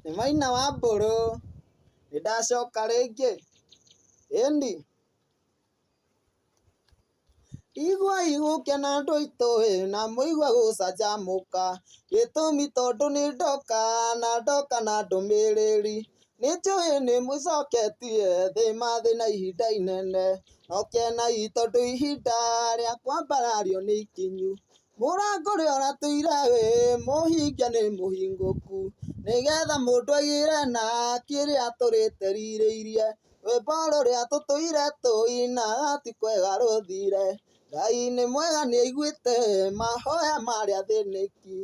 Nĩ Maina wa Mbũrũ, nĩ ndacoka rĩngĩ. Ĩni igua igũkĩa na ndũitũĩ na mũigua gũcanjamũka, gĩtũmi tondũ nĩ ndoka na ndũmĩrĩri. Nĩ njũĩ nĩ mũcoketie thĩ mathĩ na ihinda inene, nokenai tondũ ihinda rĩa kwambarario nĩ ikinyu. Mũrango ũrĩa ũratũire wĩ mũhinge nĩ mũhingũku, nĩgetha mũndũ aigĩre na kĩrĩa tũrĩte rirĩirie. Rwĩmbo rũrĩa tũtũire tũinaga ti kwega rũthire, Ngai nĩ mwega nĩ aiguĩte mahoya marĩa athĩnĩki.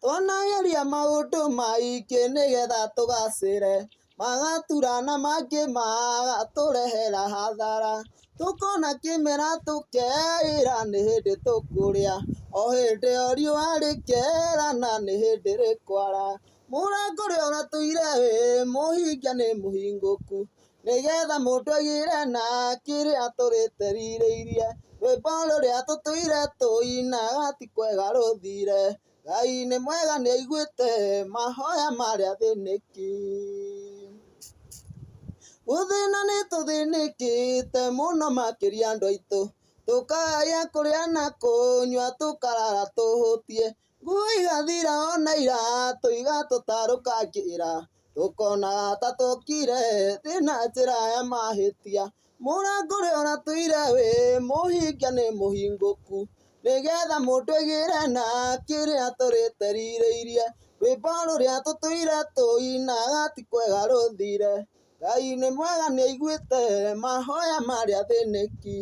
Twanageria maũndũ maingĩ nĩgetha tũgacĩre, magatura na mangĩ magatũrehera hathara. Tũkona kĩmera tũkeĩra nĩ hĩndĩ tũkũrĩa, o hĩndĩ o riũa rĩkerana nĩ hĩndĩ rĩkwara. Mũrango ũrĩa ũratũire wĩ mũhinge nĩ mũhingũku, nĩgetha mũndũ aigĩre na kĩrĩa tũrĩte rirĩirie. Rwĩmbo rũrĩa tũtũire tũinaga ti kwega rũthire, Ngai nĩ mwega nĩ aiguĩte mahoya marĩa athĩnĩki. Gũthĩna nĩ tũthĩnĩkĩte mũno makĩria andũ aitũ, tũkaya kũrĩa na kũnyua tũkarara tũhũtie. Nguo igathira ona iratũ igatũtarũkangĩra, tũkona ta tũkire thĩ na njĩra ya mahĩtia. Mũrango ũrĩa ũratũire wĩ mũhinge nĩ mũhingũku, nĩgetha mũndũ aigĩre na kĩrĩa tũrĩte rirĩirie. Rwĩmbo rũrĩa tũtũire tũinaga ti kwega rũthire, Ngai nĩ mwega nĩ aiguĩte mahoya marĩa athĩnĩki.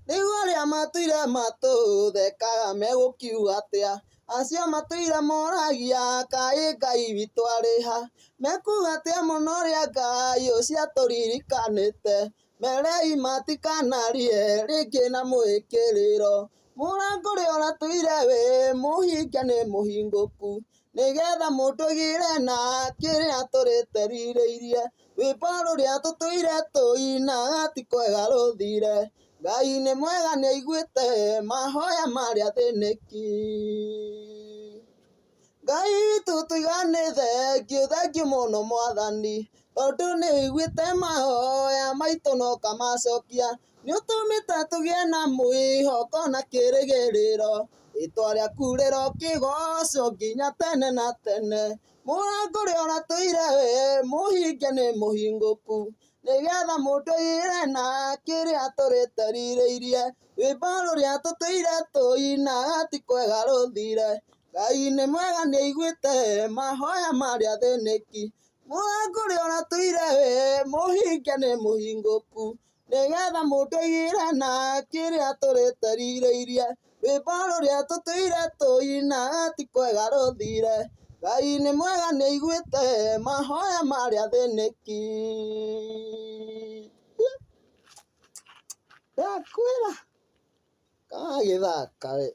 Rĩu arĩa matũire matũthekaga megũkiuga atĩa, acio matũire moragia kaĩ Ngai witũ arĩ ha? Mekuga atĩa mũno ũrĩa Ngai ũcio atũririkanĩte, merei matikanarie rĩngĩ na mwĩkĩrĩro. Mũrango ũrĩa ũratũire wĩ mũhinge nĩ mũhingũku, nĩgetha mũndũ aigĩre na kĩrĩa tũrĩte rirĩirie. Rwĩmbo rũrĩa tũtũire tũinaga ti kwega rũthire, Ngai nĩ mwega nĩ aiguĩte mahoya marĩa athĩnĩki. Ngai witũ tũiga nĩ thengiũ, thengiũ mũno Mwathani, tondũ nĩ ũiguĩte mahoya maitũ na ũkamacokia. Nĩ ũtũmĩte tũgĩe na mwĩhoko na kĩrĩgĩrĩro, rĩtwa rĩaku rĩrokĩgocwo nginya tene na tene. Mũrango ũrĩa ũratũire wĩ mũhinge nĩ mũhingũku, nĩgetha mũndũ aigĩre na kĩrĩa tũrĩte rirĩirie. Rwĩmbo rũrĩa tũtũire tũinaga ti kwega rũthire, Ngai nĩ mwega nĩ aiguĩte mahoya marĩa athĩnĩki. Mũrango ũrĩa ũratũire wĩ mũhinge nĩ mũhingũku, nĩgetha mũndũ aigĩre na kĩrĩa tũrĩte rirĩirie. Rwĩmbo rũrĩa tũtũire tũinaga ti kwega rũthire, Ngai nĩ mwega nĩ aiguĩte mahoya marĩa athĩnĩki. Ndakwĩra kagagĩthaka we.